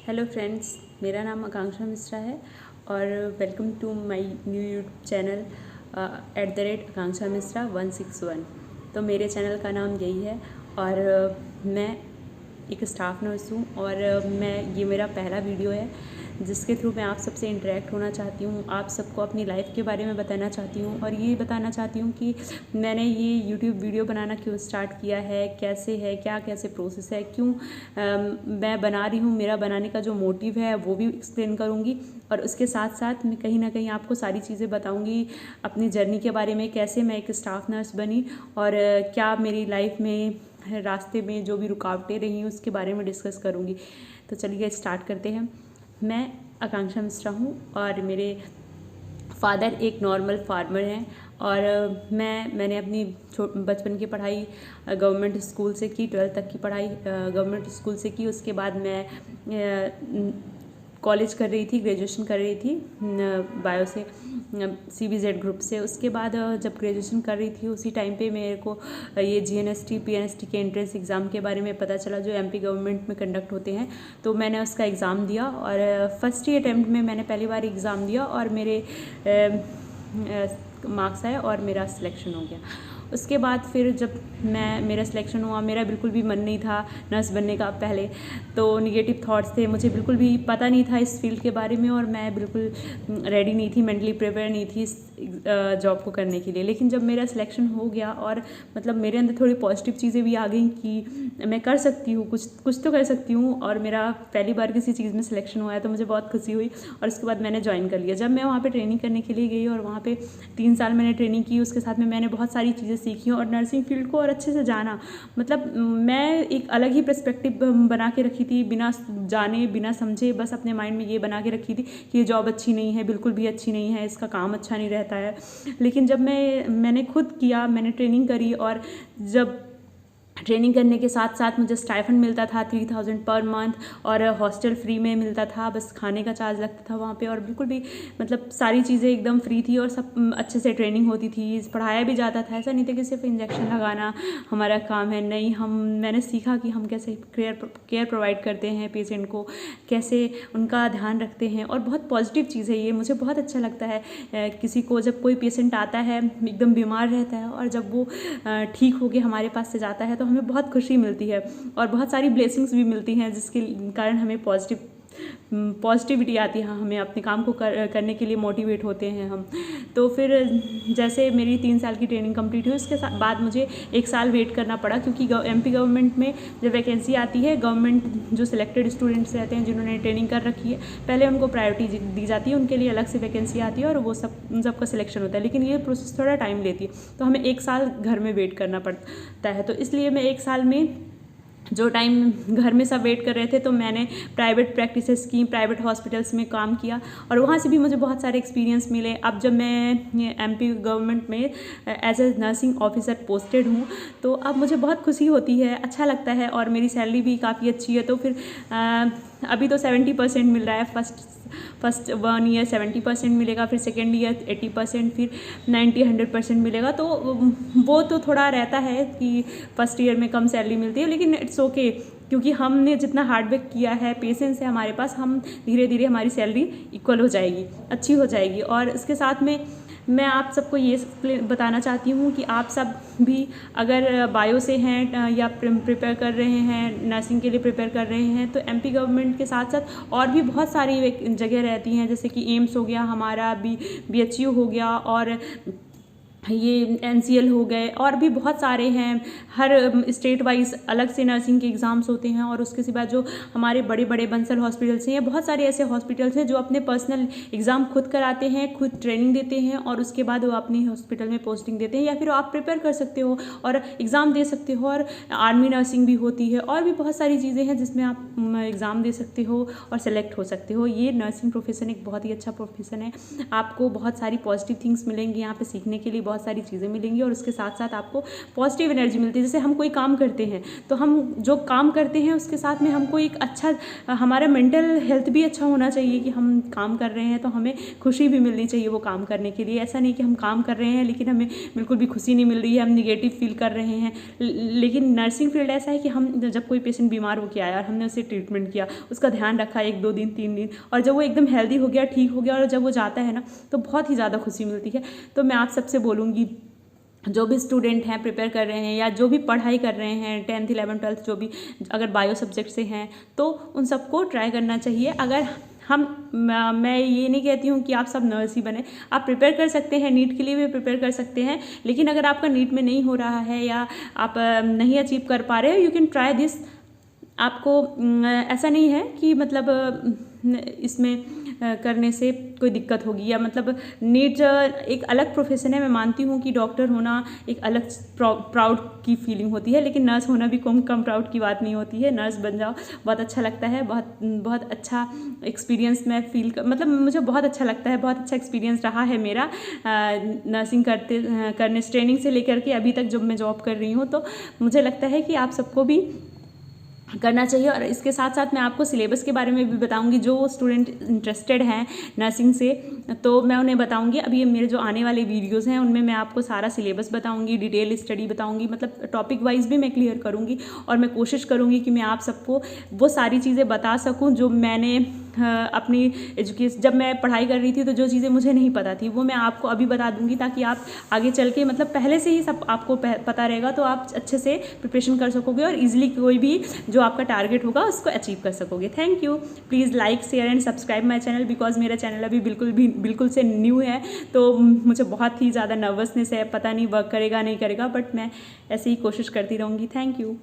Hello friends, मेरा नाम आकांक्षा मिश्रा है और welcome to my new YouTube channel Akanksha Mishra 161। तो मेरे चैनल का नाम यही है और मैं एक स्टाफ नर्स हूँ और ये मेरा पहला वीडियो है जिसके थ्रू मैं आप सबसे इंटरेक्ट होना चाहती हूँ, आप सबको अपनी लाइफ के बारे में बताना चाहती हूँ और ये बताना चाहती हूँ कि मैंने ये यूट्यूब वीडियो बनाना क्यों स्टार्ट किया है, कैसे है, क्या कैसे प्रोसेस है, क्यों मैं बना रही हूँ, मेरा बनाने का जो मोटिव है वो भी एक्सप्लेन करूँगी और उसके साथ साथ मैं कहीं ना कहीं आपको सारी चीज़ें बताऊँगी अपनी जर्नी के बारे में, कैसे मैं एक स्टाफ नर्स बनी और क्या मेरी लाइफ में रास्ते में जो भी रुकावटें रही उसके बारे में डिस्कस करूँगी। तो चलिए स्टार्ट करते हैं। मैं आकांक्षा मिश्रा हूँ और मेरे फादर एक नॉर्मल फार्मर हैं और मैंने अपनी बचपन की पढ़ाई गवर्नमेंट स्कूल से की, 12th तक की पढ़ाई गवर्नमेंट स्कूल से की। उसके बाद मैं कॉलेज कर रही थी, ग्रेजुएशन कर रही थी बायो से, CBZ ग्रुप से। उसके बाद जब ग्रेजुएशन कर रही थी उसी टाइम पे मेरे को ये GNST PNST के एंट्रेंस एग्ज़ाम के बारे में पता चला जो MP गवर्नमेंट में कंडक्ट होते हैं। तो मैंने उसका एग्ज़ाम दिया और फर्स्ट ही अटैम्प्ट में मैंने पहली बार एग्ज़ाम दिया और मेरे मार्क्स आए और मेरा सिलेक्शन हो गया। उसके बाद फिर जब मेरा सिलेक्शन हुआ, मेरा बिल्कुल भी मन नहीं था नर्स बनने का। पहले तो निगेटिव थॉट्स थे, मुझे बिल्कुल भी पता नहीं था इस फील्ड के बारे में और मैं बिल्कुल रेडी नहीं थी, मेंटली प्रिपेयर नहीं थी इस जॉब को करने के लिए। लेकिन जब मेरा सिलेक्शन हो गया और मतलब मेरे अंदर थोड़ी पॉजिटिव चीज़ें भी आ गई कि मैं कर सकती हूँ, कुछ तो कर सकती हूँ और मेरा पहली बार किसी चीज़ में सिलेक्शन हुआ है तो मुझे बहुत खुशी हुई और उसके बाद मैंने ज्वाइन कर लिया। जब मैं वहाँ पर ट्रेनिंग करने के लिए गई और वहाँ पर 3 साल मैंने ट्रेनिंग की, उसके साथ में मैंने बहुत सारी चीज़ें सीखी और नर्सिंग फील्ड को और अच्छे से जाना। मतलब मैं एक अलग ही पर्सपेक्टिव बना के रखी थी, बिना जाने बिना समझे बस अपने माइंड में ये बना के रखी थी कि ये जॉब अच्छी नहीं है, बिल्कुल भी अच्छी नहीं है, इसका काम अच्छा नहीं रहता है। लेकिन जब मैंने खुद किया, मैंने ट्रेनिंग करी और जब ट्रेनिंग करने के साथ साथ मुझे स्टाइफंड मिलता था 3000 पर मंथ और हॉस्टल फ्री में मिलता था, बस खाने का चार्ज लगता था वहाँ पे और बिल्कुल भी मतलब सारी चीज़ें एकदम फ्री थी और सब अच्छे से ट्रेनिंग होती थी, पढ़ाया भी जाता था। ऐसा नहीं था कि सिर्फ इंजेक्शन लगाना हमारा काम है, नहीं, मैंने सीखा कि हम कैसे केयर प्रोवाइड करते हैं पेशेंट को, कैसे उनका ध्यान रखते हैं और बहुत पॉजिटिव चीज़ है ये। मुझे बहुत अच्छा लगता है किसी को जब कोई पेशेंट आता है एकदम बीमार रहता है और जब वो ठीक होकर हमारे पास से जाता है तो हमें बहुत खुशी मिलती है और बहुत सारी ब्लेसिंग्स भी मिलती हैं जिसके कारण हमें पॉजिटिविटी आती है, हमें अपने काम को करने के लिए मोटिवेट होते हैं हम। तो फिर जैसे मेरी 3 साल की ट्रेनिंग कंप्लीट हुई उसके बाद मुझे 1 साल वेट करना पड़ा क्योंकि MP गवर्नमेंट में जब वैकेंसी आती है, गवर्नमेंट जो सिलेक्टेड स्टूडेंट्स रहते हैं जिन्होंने ट्रेनिंग कर रखी है पहले उनको प्रायोरिटी दी जाती है, उनके लिए अलग से वैकेंसी आती है और वो उन सबका सिलेक्शन होता है। लेकिन ये प्रोसेस थोड़ा टाइम लेती है तो हमें 1 साल घर में वेट करना पड़ता है। तो इसलिए मैं 1 साल में जो टाइम घर में सब वेट कर रहे थे तो मैंने प्राइवेट प्रैक्टिसेस की, प्राइवेट हॉस्पिटल्स में काम किया और वहाँ से भी मुझे बहुत सारे एक्सपीरियंस मिले। अब जब मैं MP गवर्नमेंट में as a nursing officer posted हूँ तो अब मुझे बहुत खुशी होती है, अच्छा लगता है और मेरी सैलरी भी काफ़ी अच्छी है। तो फिर अभी तो 70% मिल रहा है, फर्स्ट 1 ईयर 70% मिलेगा, फिर सेकेंड ईयर 80%, फिर 90-100% मिलेगा। तो वो तो थोड़ा रहता है कि फर्स्ट ईयर में कम सैलरी मिलती है, लेकिन इट्स ओके क्योंकि हमने जितना हार्डवर्क किया है, पेशेंस है हमारे पास, हम धीरे धीरे हमारी सैलरी इक्वल हो जाएगी, अच्छी हो जाएगी। और इसके साथ में मैं आप सबको ये बताना चाहती हूँ कि आप सब भी अगर बायो से हैं या प्रिपेयर कर रहे हैं, नर्सिंग के लिए प्रिपेयर कर रहे हैं तो MP गवर्नमेंट के साथ साथ और भी बहुत सारी जगह रहती हैं, जैसे कि एम्स हो गया हमारा, BHU हो गया और ये NCL हो गए और भी बहुत सारे हैं। हर स्टेट वाइज अलग से नर्सिंग के एग्ज़ाम्स होते हैं और उसके सिवा जो हमारे बड़े बड़े बंसल हॉस्पिटल्स हैं, बहुत सारे ऐसे हॉस्पिटल्स हैं जो अपने पर्सनल एग्ज़ाम खुद कराते हैं, खुद ट्रेनिंग देते हैं और उसके बाद वो अपनी हॉस्पिटल में पोस्टिंग देते हैं या फिर आप प्रिपेयर कर सकते हो और एग्ज़ाम दे सकते हो। और आर्मी नर्सिंग भी होती है और भी बहुत सारी चीज़ें हैं जिसमें आप एग्ज़ाम दे सकते हो और सेलेक्ट हो सकते हो। ये नर्सिंग प्रोफेशन एक बहुत ही अच्छा प्रोफेशन है, आपको बहुत सारी पॉजिटिव थिंग्स मिलेंगी यहाँ पर सीखने के लिए, बहुत सारी चीज़ें मिलेंगी और उसके साथ साथ आपको पॉजिटिव एनर्जी मिलती है। जैसे हम कोई काम करते हैं तो हम जो काम करते हैं उसके साथ में हमको एक अच्छा, हमारा मेंटल हेल्थ भी अच्छा होना चाहिए कि हम काम कर रहे हैं तो हमें खुशी भी मिलनी चाहिए वो काम करने के लिए। ऐसा नहीं कि हम काम कर रहे हैं लेकिन हमें बिल्कुल भी खुशी नहीं मिल रही है, हम निगेटिव फील कर रहे हैं। लेकिन नर्सिंग फील्ड ऐसा है कि हम जब कोई पेशेंट बीमार हो के आया और हमने उसे ट्रीटमेंट किया, उसका ध्यान रखा 1-2 दिन 3 दिन, और जब वो एकदम हेल्दी हो गया, ठीक हो गया और जब वो जाता है ना तो बहुत ही ज़्यादा खुशी मिलती है। तो मैं आप सबसे बोलूँगी, जो भी स्टूडेंट हैं प्रिपेयर कर रहे हैं या जो भी पढ़ाई कर रहे हैं 10th 11th 12th, जो भी अगर बायो सब्जेक्ट से हैं तो उन सबको ट्राई करना चाहिए। अगर मैं ये नहीं कहती हूँ कि आप सब नर्स ही बने, आप प्रिपेयर कर सकते हैं, नीट के लिए भी प्रिपेयर कर सकते हैं। लेकिन अगर आपका नीट में नहीं हो रहा है या आप नहीं अचीव कर पा रहे हो, यू कैन ट्राई दिस। आपको ऐसा नहीं है कि मतलब इसमें करने से कोई दिक्कत होगी, या मतलब नीट एक अलग प्रोफेशन है। मैं मानती हूँ कि डॉक्टर होना एक अलग प्राउड की फीलिंग होती है, लेकिन नर्स होना भी कम प्राउड की बात नहीं होती है। नर्स बन जाओ, बहुत अच्छा लगता है, बहुत अच्छा एक्सपीरियंस मैं मतलब मुझे बहुत अच्छा लगता है, बहुत अच्छा एक्सपीरियंस रहा है मेरा नर्सिंग करने ट्रेनिंग से लेकर के अभी तक जब मैं जॉब कर रही हूँ। तो मुझे लगता है कि आप सबको भी करना चाहिए। और इसके साथ साथ मैं आपको सिलेबस के बारे में भी बताऊंगी। जो स्टूडेंट इंटरेस्टेड हैं नर्सिंग से तो मैं उन्हें बताऊंगी। अभी ये मेरे जो आने वाले वीडियोस हैं उनमें मैं आपको सारा सिलेबस बताऊंगी, डिटेल स्टडी बताऊंगी, मतलब टॉपिक वाइज भी मैं क्लियर करूंगी। और मैं कोशिश करूंगी कि मैं आप सबको वो सारी चीज़ें बता सकूं जो मैंने अपनी एजुकेशन, जब मैं पढ़ाई कर रही थी तो जो चीज़ें मुझे नहीं पता थी वो मैं आपको अभी बता दूंगी, ताकि आप आगे चल के मतलब पहले से ही सब आपको पता रहेगा तो आप अच्छे से प्रिपरेशन कर सकोगे और ईजिली कोई भी जो आपका टारगेट होगा उसको अचीव कर सकोगे। Thank you. Please like share and subscribe my channel, because मेरा चैनल अभी बिल्कुल से न्यू है तो मुझे बहुत ही ज़्यादा नर्वसनेस है, पता नहीं वर्क करेगा नहीं करेगा, बट मैं ऐसे ही कोशिश करती रहूँगी। Thank you.